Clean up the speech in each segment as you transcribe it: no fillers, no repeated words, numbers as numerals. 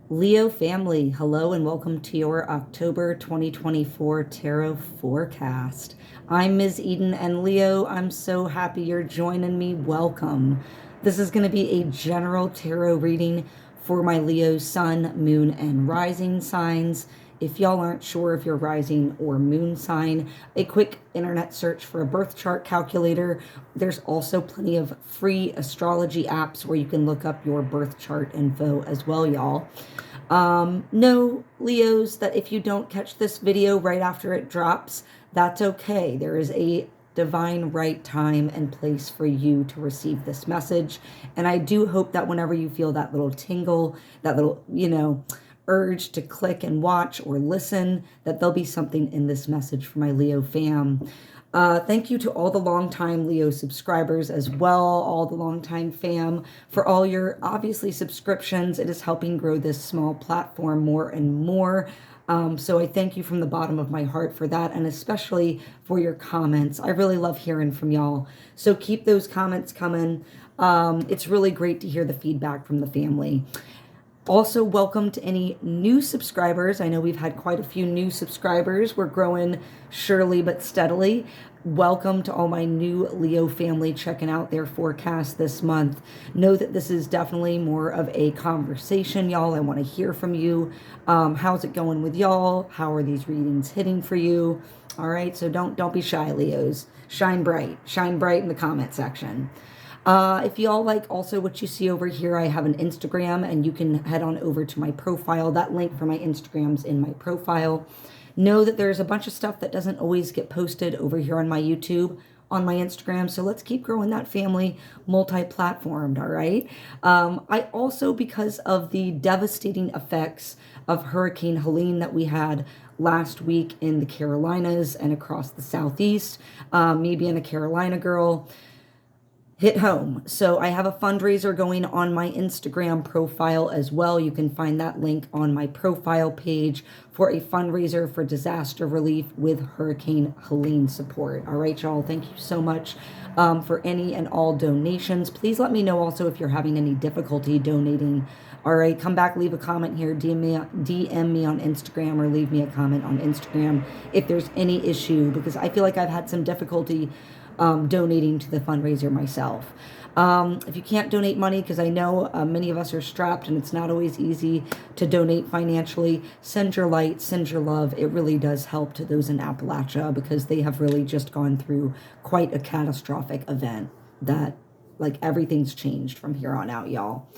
Leo family, hello and welcome to your October 2024 tarot forecast. I'm Ms. Eden, and Leo, I'm so happy you're joining me. Welcome. This is going to be a general tarot reading for my Leo sun, moon, and rising signs. If y'all aren't sure of your rising or moon sign, a quick internet search for a birth chart calculator. There's also plenty of free astrology apps where you can look up your birth chart info as well, y'all. Know, Leos, that if you don't catch this video right after it drops, that's okay. There is a divine right time and place for you to receive this message. And I do hope that whenever you feel that little tingle, that little, urge to click and watch or listen, that there'll be something in this message for my Leo fam. Thank you to all the longtime Leo subscribers as well, all the longtime fam, for all your obviously subscriptions. It is helping grow this small platform more and more. So I thank you from the bottom of my heart for that, and especially for your comments. I really love hearing from y'all. So keep those comments coming. It's really great to hear the feedback from the family. Also, welcome to any new subscribers. I know we've had quite a few new subscribers. We're growing surely but steadily. Welcome to all my new Leo family checking out their forecast this month. Know that this is definitely more of a conversation, y'all. I want to hear from you. How's it going with y'all? How are these readings hitting for you? All right, so don't be shy, Leos. Shine bright. Shine bright in the comment section. If y'all like also what you see over here, I have an Instagram, and you can head on over to my profile. That link for my Instagram's in my profile. Know that there's a bunch of stuff that doesn't always get posted over here on my YouTube, on my Instagram. So let's keep growing that family multi-platformed, all right? I also, because of the devastating effects of Hurricane Helene that we had last week in the Carolinas and across the Southeast, me being a Carolina girl, hit home. So I have a fundraiser going on my Instagram profile as well. You can find that link on my profile page for a fundraiser for disaster relief with Hurricane Helene support. All right, y'all. Thank you so much for any and all donations. Please let me know also if you're having any difficulty donating. All right, come back, leave a comment here, DM me on Instagram, or leave me a comment on Instagram if there's any issue, because I feel like I've had some difficulty donating to the fundraiser myself. If you can't donate money, because I know many of us are strapped and it's not always easy to donate financially, send your light, send your love. It really does help to those in Appalachia, because they have really just gone through quite a catastrophic event that, like, everything's changed from here on out, y'all.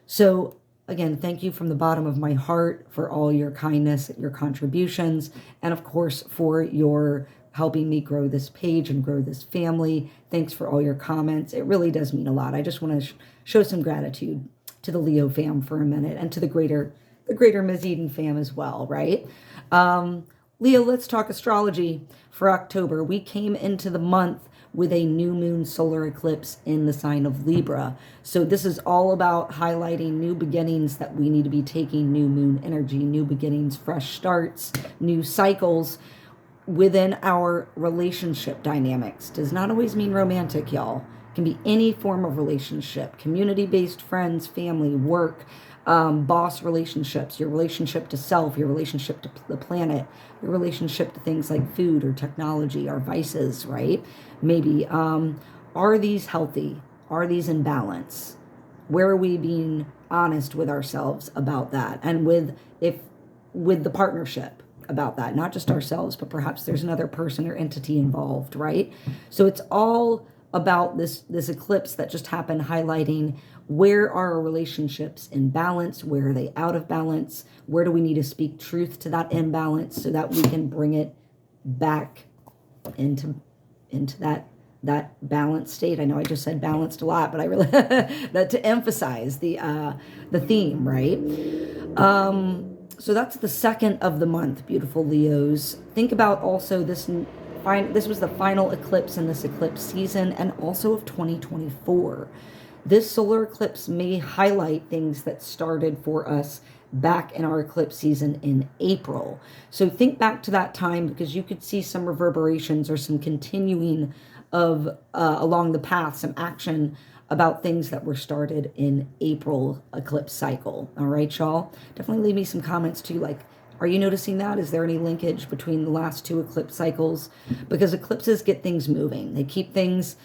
So again, thank you from the bottom of my heart for all your kindness, your contributions, and of course for your helping me grow this page and grow this family. Thanks for all your comments. It really does mean a lot. I just want to show some gratitude to the Leo fam for a minute, and to the greater Ms. Eden fam as well, right? Leo, let's talk astrology for October. We came into the month with a new moon solar eclipse in the sign of Libra. So this is all about highlighting new beginnings, that we need to be taking new moon energy, new beginnings, fresh starts, new cycles within our relationship dynamics. Does not always mean romantic, y'all. It can be any form of relationship, community-based, friends, family, work, boss relationships, your relationship to self, your relationship to the planet, your relationship to things like food or technology, our vices, right? Maybe, are these healthy? Are these in balance? Where are we being honest with ourselves about that? And with the partnership about that, not just ourselves, but perhaps there's another person or entity involved, right? So it's all about this eclipse that just happened, highlighting where are our relationships in balance, where are they out of balance, where do we need to speak truth to that imbalance so that we can bring it back into that balanced state. I know I just said balanced a lot, but I really that to emphasize the theme, right? So that's the second of the month, beautiful Leos. Think about also this was the final eclipse in this eclipse season, and also of 2024. This solar eclipse may highlight things that started for us back in our eclipse season in April. So think back to that time, because you could see some reverberations or some continuing of along the path, some action about things that were started in April eclipse cycle. All right, y'all? Definitely leave me some comments too, like, are you noticing that? Is there any linkage between the last 2 eclipse cycles? Because eclipses get things moving. They keep things,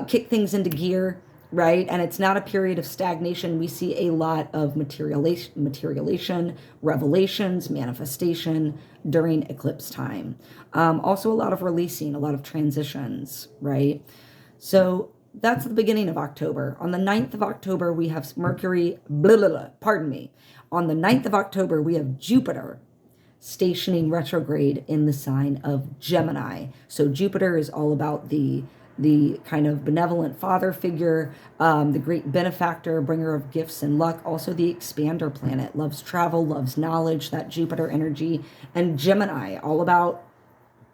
kick things into gear, right? And it's not a period of stagnation. We see a lot of materialization, revelations, manifestation during eclipse time. Also a lot of releasing, a lot of transitions, right? So that's the beginning of October. On the 9th of October, we have Mercury, pardon me. On the 9th of October, we have Jupiter stationing retrograde in the sign of Gemini. So Jupiter is all about the kind of benevolent father figure, the great benefactor, bringer of gifts and luck, also the expander planet, loves travel, loves knowledge, that Jupiter energy. And Gemini, all about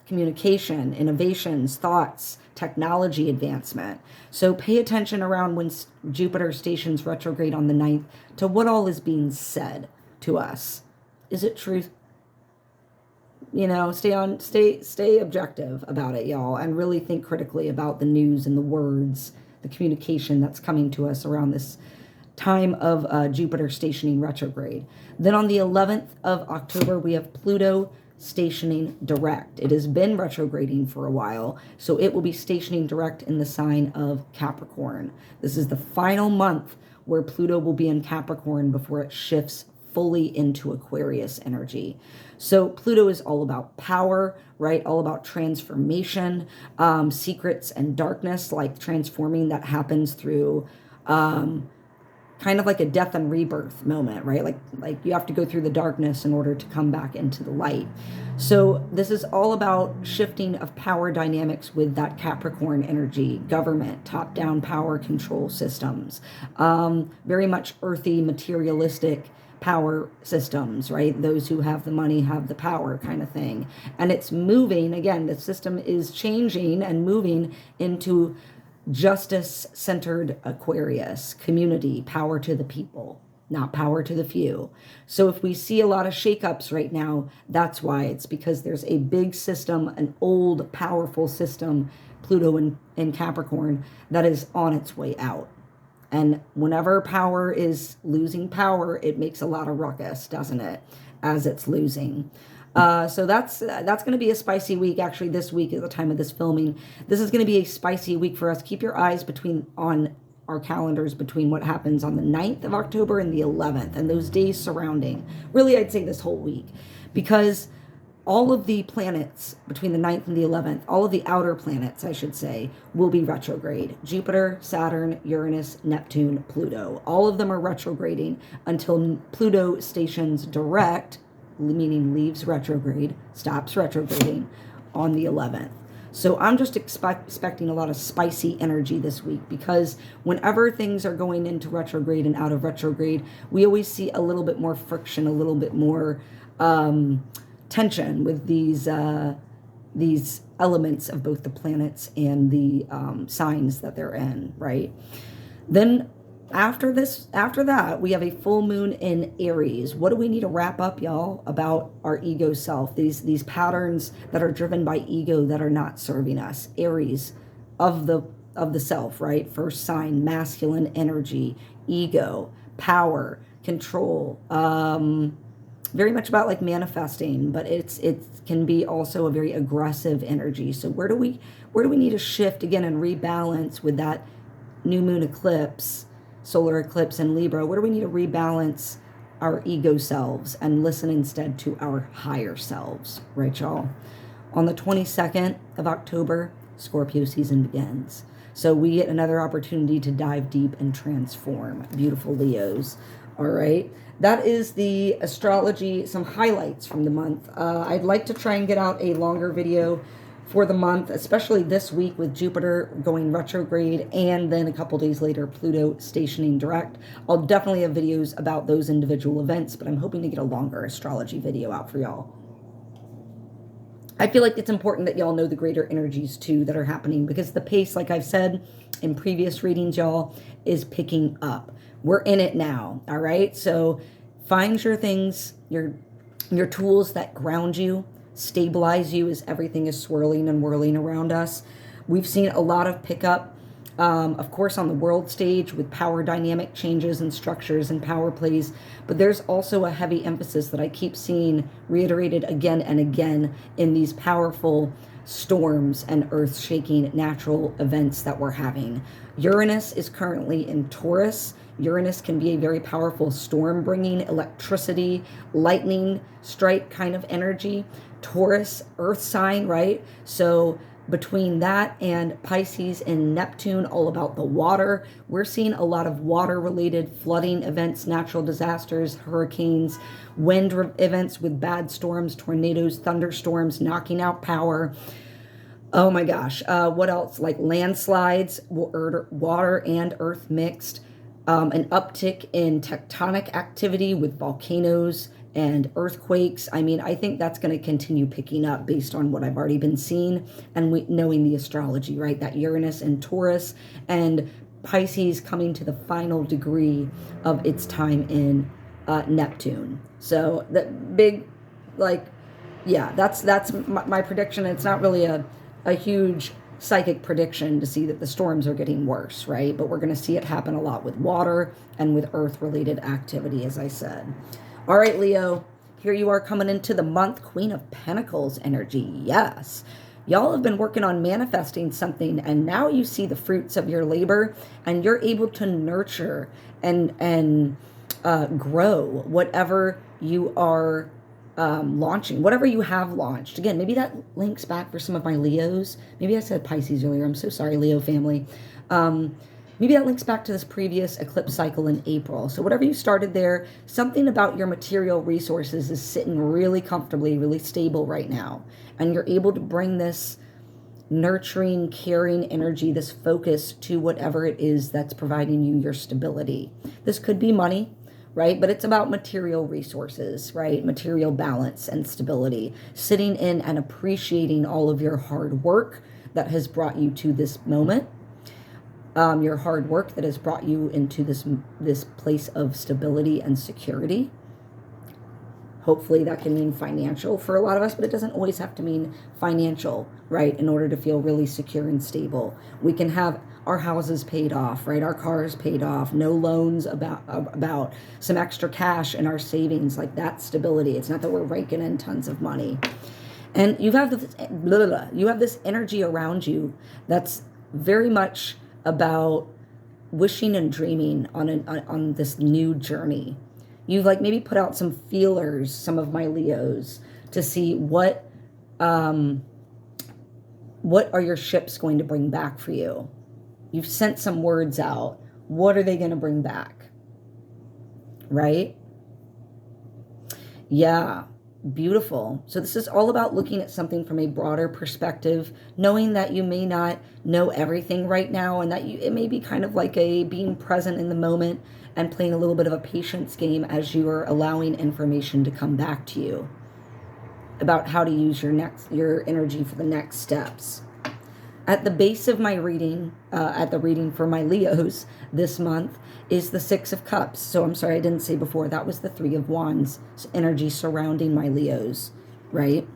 communication, innovations, thoughts, technology advancement. So pay attention around when Jupiter stations retrograde on the 9th to what all is being said to us. Is it truth? You know, stay objective about it, y'all, and really think critically about the news and the words, the communication that's coming to us around this time of Jupiter stationing retrograde. Then on the 11th of October, we have Pluto stationing direct. It has been retrograding for a while, so it will be stationing direct in the sign of Capricorn. This is the final month where Pluto will be in Capricorn before it shifts fully into Aquarius energy. So Pluto is all about power, right? All about transformation, secrets and darkness, like transforming that happens through kind of like a death and rebirth moment, right? Like you have to go through the darkness in order to come back into the light. So this is all about shifting of power dynamics with that Capricorn energy, government, top-down power control systems, very much earthy, materialistic power systems, right? Those who have the money have the power kind of thing. And it's moving, again, the system is changing and moving into justice-centered Aquarius, community, power to the people, not power to the few. So if we see a lot of shakeups right now, that's why. It's because there's a big system, an old, powerful system, Pluto in Capricorn, that is on its way out. And whenever power is losing power, it makes a lot of ruckus, doesn't it, as it's losing. So that's going to be a spicy week. Actually, this week at the time of this filming, this is going to be a spicy week for us. Keep your eyes on our calendars between what happens on the 9th of October and the 11th, and those days surrounding. Really, I'd say this whole week, because all of the planets between the 9th and the 11th, all of the outer planets, I should say, will be retrograde. Jupiter, Saturn, Uranus, Neptune, Pluto. All of them are retrograding until Pluto stations direct, meaning leaves retrograde, stops retrograding on the 11th. So I'm just expecting a lot of spicy energy this week, because whenever things are going into retrograde and out of retrograde, we always see a little bit more friction, a little bit more tension with these elements of both the planets and the signs that they're in, right? Then after that, we have a full moon in Aries. What do we need to wrap up, y'all, about our ego self? These patterns that are driven by ego that are not serving us. Aries of the self, right? First sign, masculine energy, ego, power, control, very much about like manifesting, but it can be also a very aggressive energy. So where do we need to shift again and rebalance with that new moon eclipse, solar eclipse in Libra? Where do we need to rebalance our ego selves and listen instead to our higher selves, right, y'all? On the 22nd of October, Scorpio season begins. So we get another opportunity to dive deep and transform. Beautiful Leos. All right. That is the astrology, some highlights from the month. I'd like to try and get out a longer video for the month, especially this week with Jupiter going retrograde and then a couple days later Pluto stationing direct. I'll definitely have videos about those individual events, but I'm hoping to get a longer astrology video out for y'all. I feel like it's important that y'all know the greater energies too that are happening, because the pace, like I've said in previous readings, y'all, is picking up. We're in it now, all right? So find your things, your tools that ground you, stabilize you as everything is swirling and whirling around us. We've seen a lot of pickup Of course, on the world stage with power dynamic changes and structures and power plays. But there's also a heavy emphasis that I keep seeing reiterated again and again in these powerful storms and earth-shaking natural events that we're having. Uranus is currently in Taurus. Uranus can be a very powerful storm bringing, electricity, lightning strike kind of energy. Taurus, earth sign, right? So between that and Pisces and Neptune, all about the water, we're seeing a lot of water related flooding events, natural disasters, hurricanes, wind events with bad storms, tornadoes, thunderstorms, knocking out power. Oh my gosh. What else? Like landslides, water and earth mixed. An uptick in tectonic activity with volcanoes and earthquakes. I mean, I think that's going to continue picking up based on what I've already been seeing and knowing the astrology, right? That Uranus and Taurus and Pisces coming to the final degree of its time in Neptune. So the big, like, yeah, that's my prediction. It's not really a huge psychic prediction to see that the storms are getting worse, right? But we're going to see it happen a lot with water and with earth-related activity, as I said. All right, Leo, here you are coming into the month, Queen of Pentacles energy. Yes. Y'all have been working on manifesting something, and now you see the fruits of your labor, and you're able to nurture and grow whatever you are launching, whatever you have launched. Again, maybe that links back for some of my Leos. Maybe I said Pisces earlier. I'm so sorry, Leo family. Maybe that links back to this previous eclipse cycle in April. So whatever you started there, something about your material resources is sitting really comfortably, really stable right now. And you're able to bring this nurturing, caring energy, this focus to whatever it is that's providing you your stability. This could be money, right? But it's about material resources, right? Material balance and stability, sitting in and appreciating all of your hard work that has brought you to this moment, your hard work that has brought you into this place of stability and security. Hopefully that can mean financial for a lot of us, but it doesn't always have to mean financial, right? In order to feel really secure and stable. We can have our houses paid off, right? Our cars paid off, no loans, about some extra cash in our savings, like that stability. It's not that we're raking in tons of money. And you have this energy around you that's very much about wishing and dreaming on this new journey. You've like maybe put out some feelers, some of my Leos, to see what are your ships going to bring back for you. You've sent some words out. What are they going to bring back? Right? Yeah, beautiful. So this is all about looking at something from a broader perspective, knowing that you may not know everything right now, and that it may be kind of like a being present in the moment and playing a little bit of a patience game as you are allowing information to come back to you about how to use your energy for the next steps. At the base of my reading, at the reading for my Leos this month, is the Six of Cups. So I'm sorry, I didn't say before, that was the Three of Wands energy surrounding my Leos, right?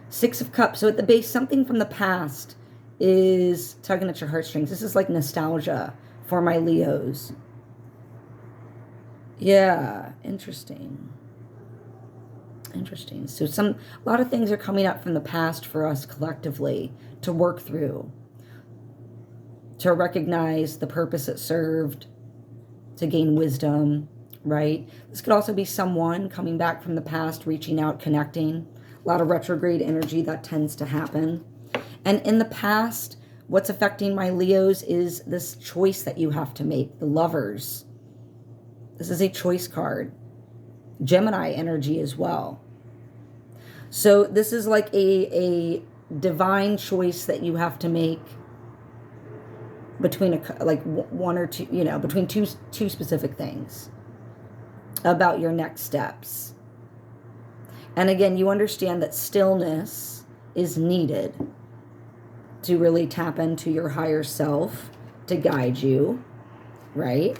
Six of Cups. So at the base, something from the past is tugging at your heartstrings. This is like nostalgia for my Leos. Yeah, interesting. Interesting. So a lot of things are coming up from the past for us collectively to work through, to recognize the purpose it served, to gain wisdom, right? This could also be someone coming back from the past, reaching out, connecting. A lot of retrograde energy that tends to happen. And in the past, what's affecting my Leos is this choice that you have to make, the Lovers. This is a choice card. Gemini energy as well. So this is like a divine choice that you have to make between one or two, between two specific things about your next steps. And again, you understand that stillness is needed to really tap into your higher self, to guide you, right?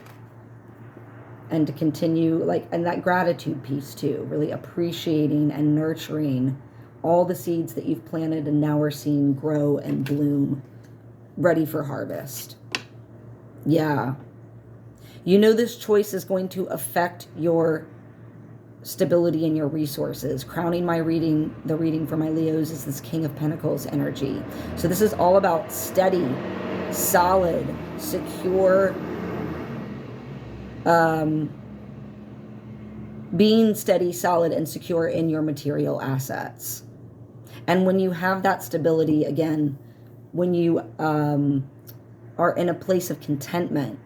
And to continue, and that gratitude piece too, really appreciating and nurturing all the seeds that you've planted and now are seeing grow and bloom, ready for harvest. Yeah. You know this choice is going to affect your stability and your resources. Crowning my reading, the reading for my Leos, is this King of Pentacles energy. So this is all about steady, solid, secure, being steady, solid, and secure in your material assets. And when you have that stability, again, when you are in a place of contentment,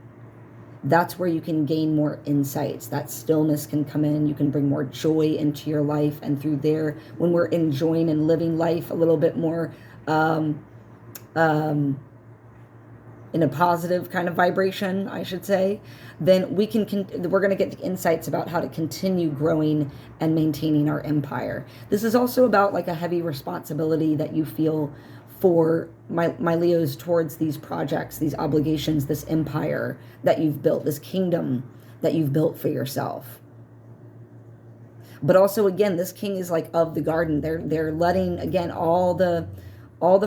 that's where you can gain more insights. That stillness can come in. You can bring more joy into your life. And through there, when we're enjoying and living life a little bit more in a positive kind of vibration, I should say, then we're going to get the insights about how to continue growing and maintaining our empire. This is also about like a heavy responsibility that you feel for my Leos towards these projects, these obligations, this empire that you've built, this kingdom that you've built for yourself. But also, again, this king is like of the garden. They're letting, again, all the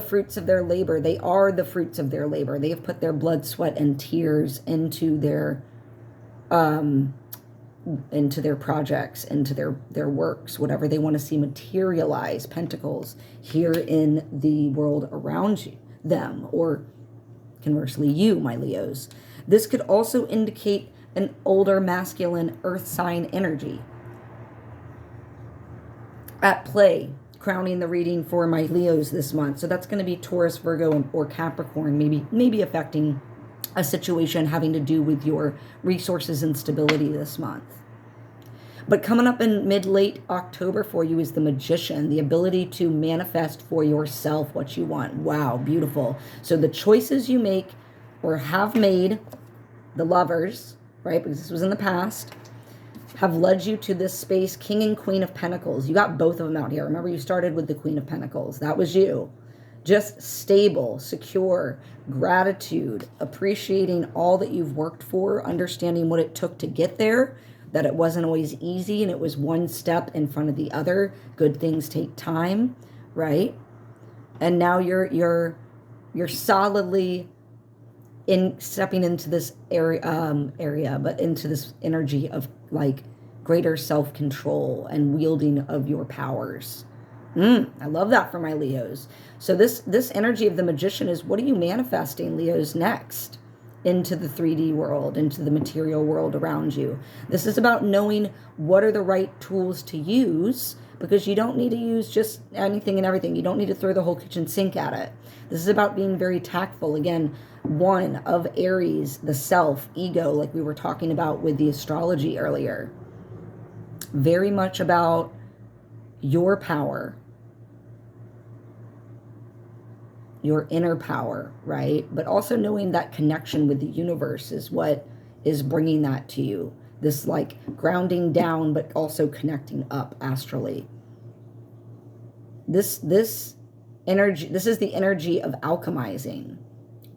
fruits of their labor. They are the fruits of their labor. They have put their blood, sweat, and tears into their projects, into their works, whatever they want to see materialize, pentacles, here in the world around them, or conversely, you, my Leos. This could also indicate an older masculine earth sign energy at play, crowning the reading for my Leos this month. So that's going to be Taurus, Virgo, or Capricorn, maybe affecting a situation having to do with your resources and stability this month. But coming up in mid-late October for you is the Magician, the ability to manifest for yourself what you want. Wow, beautiful. So the choices you make or have made, the Lovers, right, because this was in the past, have led you to this space, King and Queen of Pentacles. You got both of them out here. Remember, you started with the Queen of Pentacles. That was you. Just stable, secure, gratitude, appreciating all that you've worked for, understanding what it took to get there, that it wasn't always easy and it was one step in front of the other. Good things take time, right? And now you're solidly stepping into this area, but into this energy of like greater self-control and wielding of your powers. I love that for my Leos. So this energy of the Magician is, what are you manifesting, Leos, next into the 3D world, into the material world around you? This is about knowing what are the right tools to use, because you don't need to use just anything and everything. You don't need to throw the whole kitchen sink at it. This is about being very tactful. Again, one of Aries, the self, ego, like we were talking about with the astrology earlier. Very much about your power, your inner power, right? But also knowing that connection with the universe is what is bringing that to you. This like grounding down, but also connecting up astrally. This energy, this is the energy of alchemizing,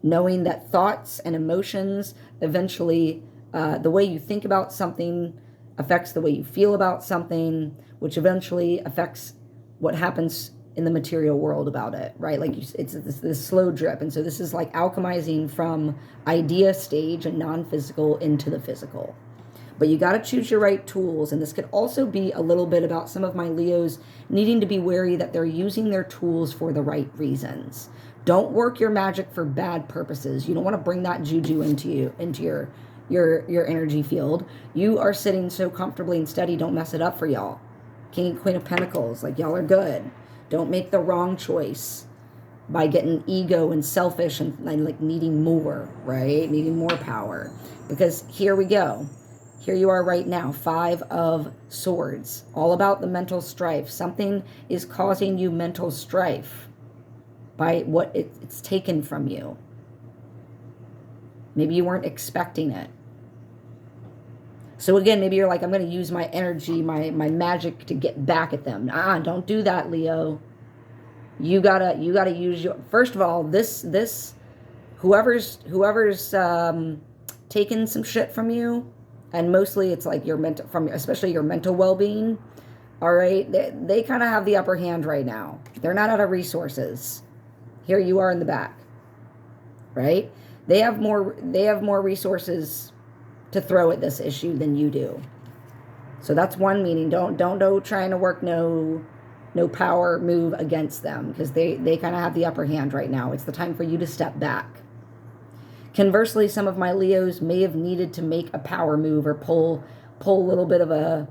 knowing that thoughts and emotions eventually, the way you think about something affects the way you feel about something, which eventually affects what happens in the material world about it, right? Like it's this slow drip. And so this is like alchemizing from idea stage and non-physical into the physical. But you got to choose your right tools. And this could also be a little bit about some of my Leos needing to be wary that they're using their tools for the right reasons. Don't work your magic for bad purposes. You don't want to bring that juju into your energy field. You are sitting so comfortably and steady. Don't mess it up for y'all. King and Queen of Pentacles, like y'all are good. Don't make the wrong choice by getting ego and selfish and like needing more, right? Needing more power. Because here we go. Here you are right now, 5 of Swords, all about the mental strife. Something is causing you mental strife by what it's taken from you. Maybe you weren't expecting it. So again, maybe you're like, I'm going to use my energy, my magic to get back at them. Don't do that, Leo. You gotta use your, first of all, whoever's taken some shit from you, and mostly it's like your mental, especially your mental well-being. All right, they kind of have the upper hand right now. They're not out of resources. Here you are in the back, right? They have more resources to throw at this issue than you do. So that's one meaning. Don't go trying to work no power move against them, because they kind of have the upper hand right now. It's the time for you to step back. Conversely, some of my Leos may have needed to make a power move or pull a little bit of a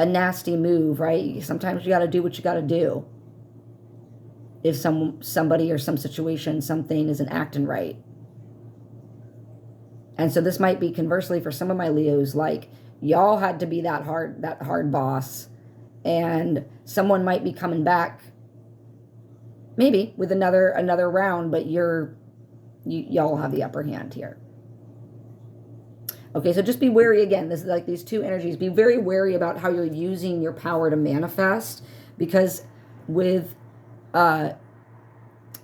nasty move, right? Sometimes you got to do what you got to do. If somebody or some situation, something isn't acting right. And so this might be conversely for some of my Leos, like y'all had to be that hard boss, and someone might be coming back maybe with another round, but y'all have the upper hand here. Okay, so just be wary again. This is like these two energies. Be very wary about how you're using your power to manifest, because with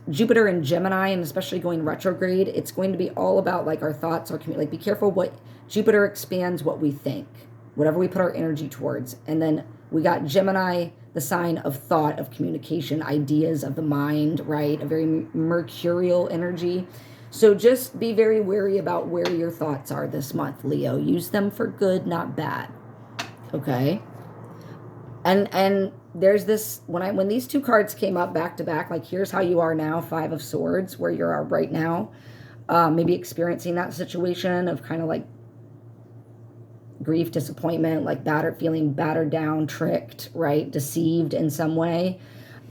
Jupiter and Gemini, and especially going retrograde, it's going to be all about like our thoughts, our community. Like, be careful what Jupiter expands what we think, whatever we put our energy towards. And then we got Gemini, the sign of thought, of communication, ideas of the mind, right? A very mercurial energy. So just be very wary about where your thoughts are this month, Leo. Use them for good, not bad. Okay? And there's this, when these two cards came up back to back, like here's how you are now, Five of Swords, where you are right now, maybe experiencing that situation of kind of like grief, disappointment, like feeling battered down, tricked, right? Deceived in some way.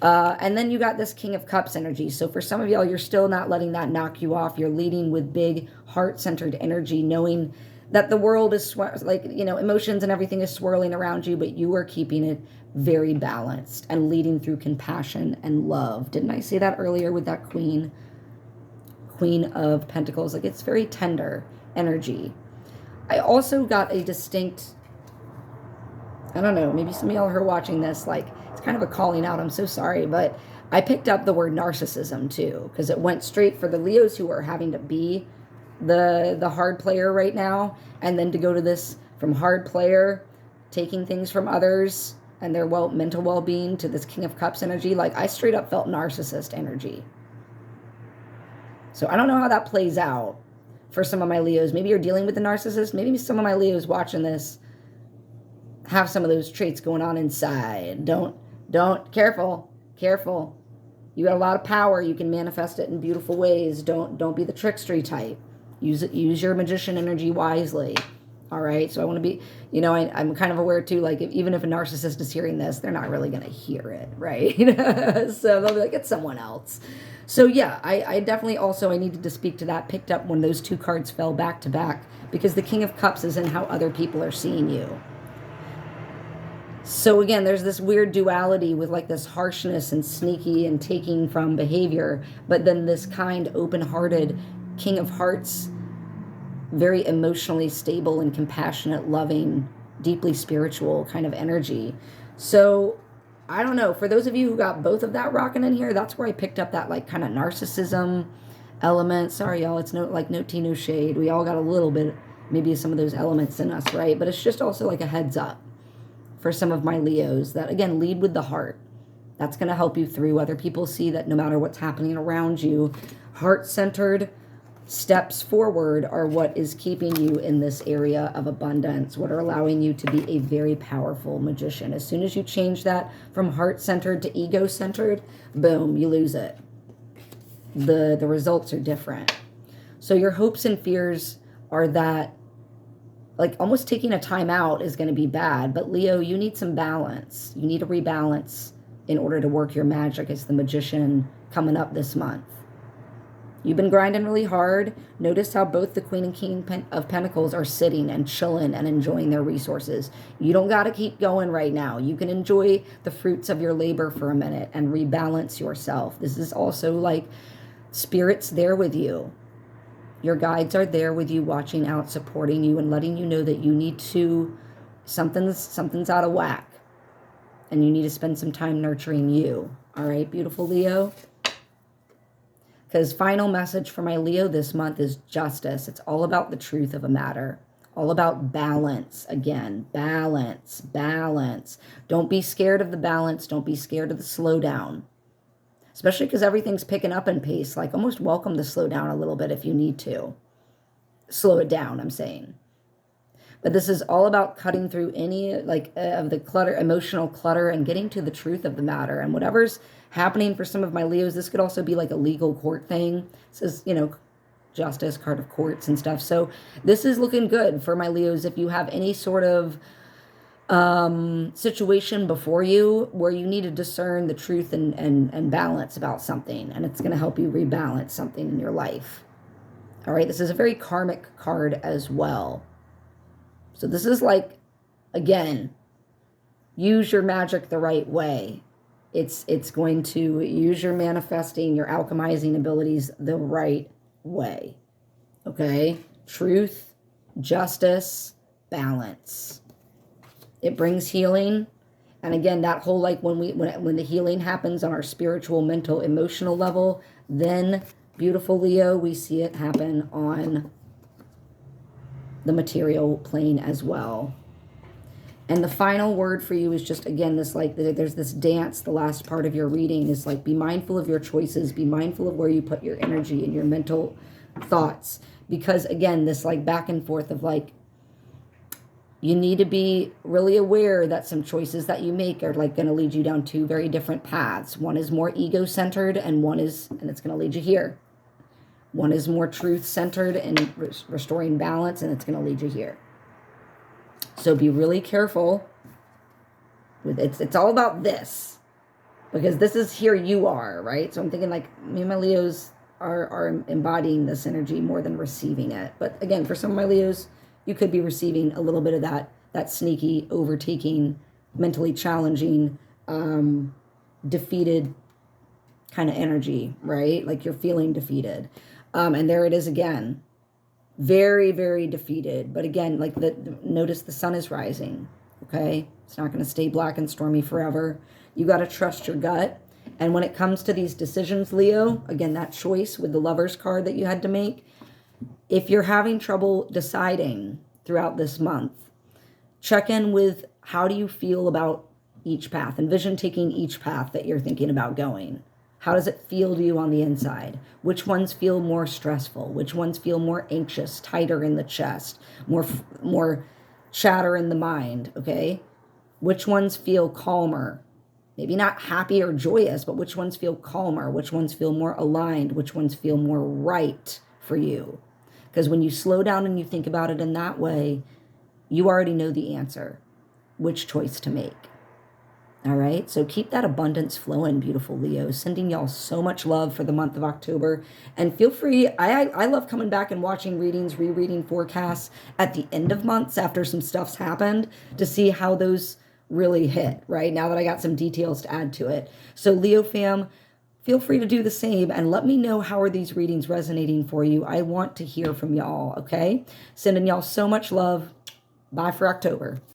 And then you got this King of Cups energy. So for some of y'all, you're still not letting that knock you off. You're leading with big heart-centered energy, knowing that the world is like, emotions and everything is swirling around you, but you are keeping it very balanced and leading through compassion and love. Didn't I say that earlier with that Queen of Pentacles? Like, it's very tender energy. I also got a distinct, I don't know, maybe some of y'all who are watching this, like, it's kind of a calling out. I'm so sorry, but I picked up the word narcissism too, because it went straight for the Leos who are having to be the hard player right now, and then to go to this from hard player, taking things from others and their mental well-being, to this King of Cups energy. Like, I straight up felt narcissist energy. So I don't know how that plays out for some of my Leos. Maybe you're dealing with the narcissist. Maybe some of my Leos watching this have some of those traits going on inside. Careful. You got a lot of power. You can manifest it in beautiful ways. Don't be the trickstery type. Use your magician energy wisely. All right. So I want to be, I'm kind of aware too, like even if a narcissist is hearing this, they're not really going to hear it. Right. So they'll be like, it's someone else. So yeah, I definitely also, I needed to speak to that, picked up when those two cards fell back to back, because the King of Cups is in how other people are seeing you. So again, there's this weird duality with like this harshness and sneaky and taking from behavior, but then this kind, open-hearted King of Hearts, very emotionally stable and compassionate, loving, deeply spiritual kind of energy. So I don't know, for those of you who got both of that rocking in here, that's where I picked up that like kind of narcissism element. Sorry, y'all, it's no tea, no shade. We all got a little bit, maybe some of those elements in us, right? But it's just also like a heads up for some of my Leos that, again, lead with the heart. That's going to help you through. Other people see that no matter what's happening around you, heart-centered steps forward are what is keeping you in this area of abundance, what are allowing you to be a very powerful magician. As soon as you change that from heart-centered to ego-centered, boom, you lose it. The results are different. So your hopes and fears are that, like, almost taking a time out is going to be bad. But Leo, you need some balance. You need to rebalance in order to work your magic as the magician coming up this month. You've been grinding really hard. Notice how both the Queen and King of Pentacles are sitting and chilling and enjoying their resources. You don't got to keep going right now. You can enjoy the fruits of your labor for a minute and rebalance yourself. This is also like Spirit's there with you. Your guides are there with you, watching out, supporting you, and letting you know that you need to, something's out of whack. And you need to spend some time nurturing you. All right, beautiful Leo? Because final message for my Leo this month is justice. It's all about the truth of a matter. All about balance. Again, balance. Don't be scared of the balance. Don't be scared of the slowdown. especially because everything's picking up in pace. Like, almost welcome to slow down a little bit if you need to. Slow it down, I'm saying. But this is all about cutting through any of the clutter, emotional clutter, and getting to the truth of the matter. And whatever's happening for some of my Leos, this could also be like a legal court thing. It says, justice, card of courts and stuff. So this is looking good for my Leos. If you have any sort of situation before you where you need to discern the truth and balance about something, and it's going to help you rebalance something in your life. All right, this is a very karmic card as well. So this is like, again, use your magic the right way. It's going to use your manifesting, your alchemizing abilities the right way. Okay? Truth, justice, balance. It brings healing. And again, that whole when the healing happens on our spiritual, mental, emotional level, then, beautiful Leo, we see it happen on the material plane as well. And the final word for you is just, again, this there's this dance. The last part of your reading is like, be mindful of your choices, be mindful of where you put your energy and your mental thoughts, because again, this back and forth of you need to be really aware that some choices that you make are going to lead you down two very different paths. One is more ego-centered, and it's going to lead you here. One is more truth-centered and restoring balance, and it's going to lead you here. So be really careful with it. It's all about this, because this is here you are, right? So I'm thinking me and my Leos are embodying this energy more than receiving it. But again, for some of my Leos, you could be receiving a little bit of that sneaky, overtaking, mentally challenging, defeated kind of energy, right? Like you're feeling defeated. And there it is again. Very, very defeated. But again, notice the sun is rising, okay? It's not going to stay black and stormy forever. You got to trust your gut. And when it comes to these decisions, Leo, again, that choice with the Lover's card that you had to make, if you're having trouble deciding throughout this month, check in with how do you feel about each path. Envision taking each path that you're thinking about going. How does it feel to you on the inside? Which ones feel more stressful? Which ones feel more anxious, tighter in the chest, more chatter in the mind, okay? Which ones feel calmer? Maybe not happy or joyous, but which ones feel calmer? Which ones feel more aligned? Which ones feel more right for you? Because when you slow down and you think about it in that way, you already know the answer, which choice to make. All right, so keep that abundance flowing, beautiful Leo. Sending y'all so much love for the month of October. And feel free, I love coming back and watching readings, rereading forecasts at the end of months after some stuff's happened to see how those really hit, right? Now that I got some details to add to it. So Leo fam, feel free to do the same and let me know how are these readings resonating for you. I want to hear from y'all, okay? Sending y'all so much love. Bye for October.